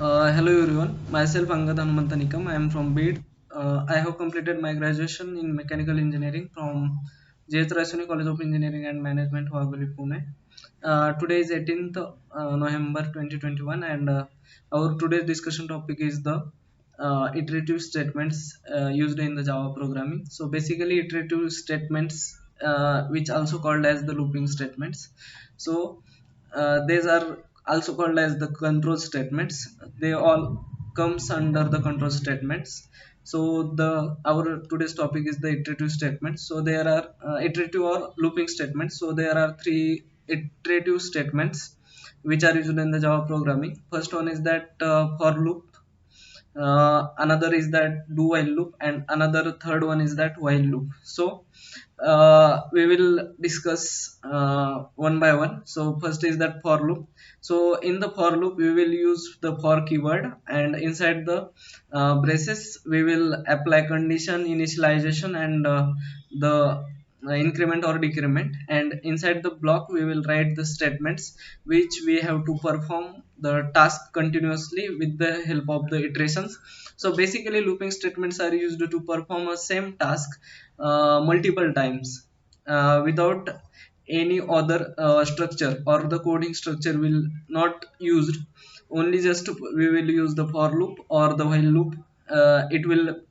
Hello everyone, myself Angad Hanumantanikam. I am from BEAD. I have completed my graduation in mechanical engineering from J.H. Rasoni College of Engineering and Management, Waguli, Pune. Today is 18th November 2021, and our today's discussion topic is the iterative statements used in the Java programming. So basically, iterative statements, which also called as the looping statements. So these are also called as the control statements. They all comes under the control statements. So the our today's topic is the iterative statements. So there are iterative or looping statements. So there are three iterative statements which are used in the Java programming. First one is that for loop, another is that do while loop, and another third one is that while loop. So we will discuss one by one. So first is that for loop. So in the for loop we will use the for keyword, and inside the braces we will apply condition, initialization, and the increment or decrement, and inside the block we will write the statements which we have to perform the task continuously with the help of the iterations. So basically looping statements are used to perform a same task multiple times without any other structure, or the coding structure will not used. Only just we will use the for loop or the while loop. It will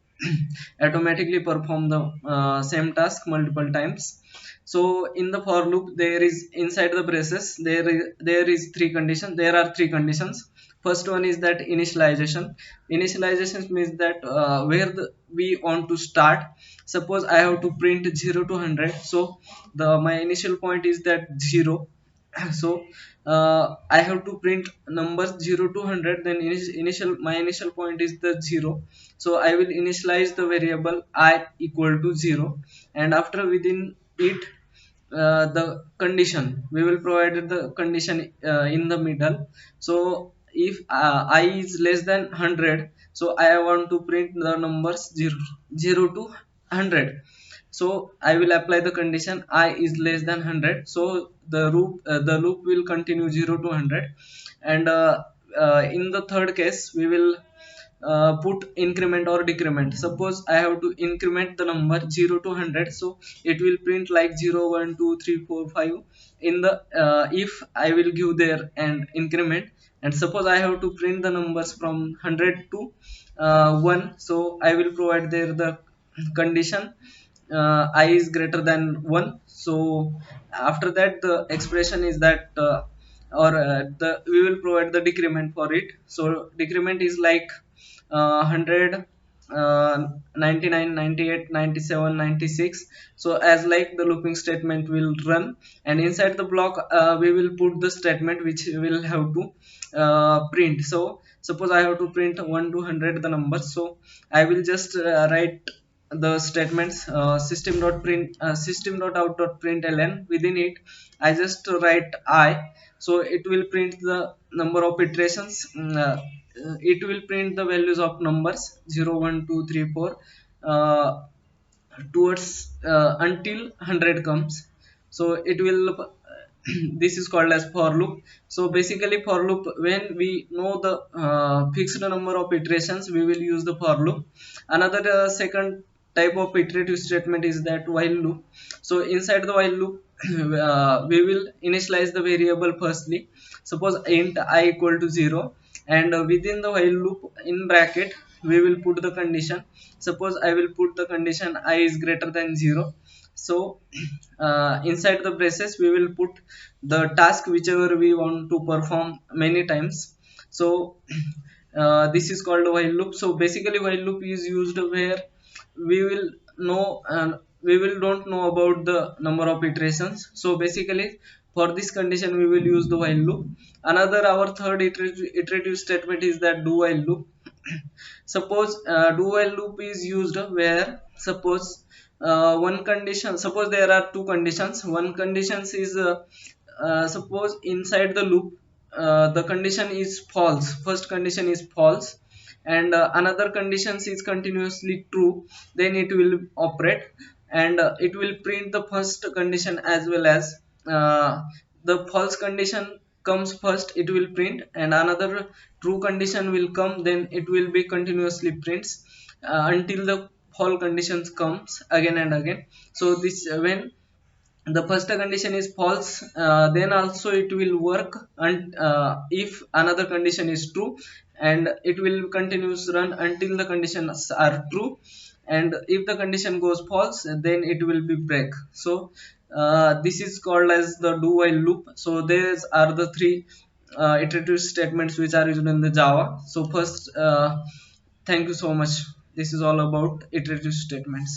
automatically perform the same task multiple times. So in the for loop, there is inside the braces there is three conditions. There are three conditions. First one is that initialization. Initialization means that we want to start. Suppose I have to print 0 to 100. So the my initial point is that 0. So I have to print numbers 0 to 100. Then initial my initial point is the 0. So I will initialize the variable I equal to 0, and after within it the condition we will provide the condition in the middle. So if I is less than 100, so I want to print the numbers 0 to 100. So I will apply the condition I is less than 100. So the loop will continue 0 to 100. And in the third case we will put increment or decrement. Suppose I have to increment the number 0 to 100, so it will print like 0, 1, 2, 3, 4, 5 in the if I will give there and increment. And suppose I have to print the numbers from 100 to 1, so I will provide there the condition I is greater than 1. So after that the expression is that or the we will provide the decrement for it. So decrement is like 100, 99, 98, 97, 96. So as like the looping statement will run, and inside the block we will put the statement which will have to print. So suppose I have to print 1 to 100 the number. So I will just write the statements system.out.println. Within it I just write I. So it will print the number of iterations. It will print the values of numbers 0, 1, 2, 3, 4 towards until 100 comes. So it will this is called as for loop. So basically for loop, when we know the fixed number of iterations, we will use the for loop. Another second type of iterative statement is that while loop. So inside the while loop we will initialize the variable firstly. Suppose int I equal to 0, and within the while loop in bracket we will put the condition. Suppose I will put the condition I is greater than 0. So inside the braces we will put the task whichever we want to perform many times. So this is called while loop. So basically while loop is used where we will know we will don't know about the number of iterations. So basically for this condition we will use the while loop. Another our third iterative statement is that do while loop. Suppose do while loop is used where suppose one condition, suppose there are two conditions. One condition is suppose inside the loop the condition is false. First condition is false, and another condition is continuously true. Then it will operate, and it will print the first condition as well as the false condition comes first, it will print, and another true condition will come, then it will be continuously prints until the false conditions comes again and again. So this when the first condition is false, then also it will work, and if another condition is true, and it will continues run until the conditions are true, and if the condition goes false, then it will be break. So this is called as the do while loop. So these are the three iterative statements which are used in the Java. So first, thank you so much. This is all about iterative statements.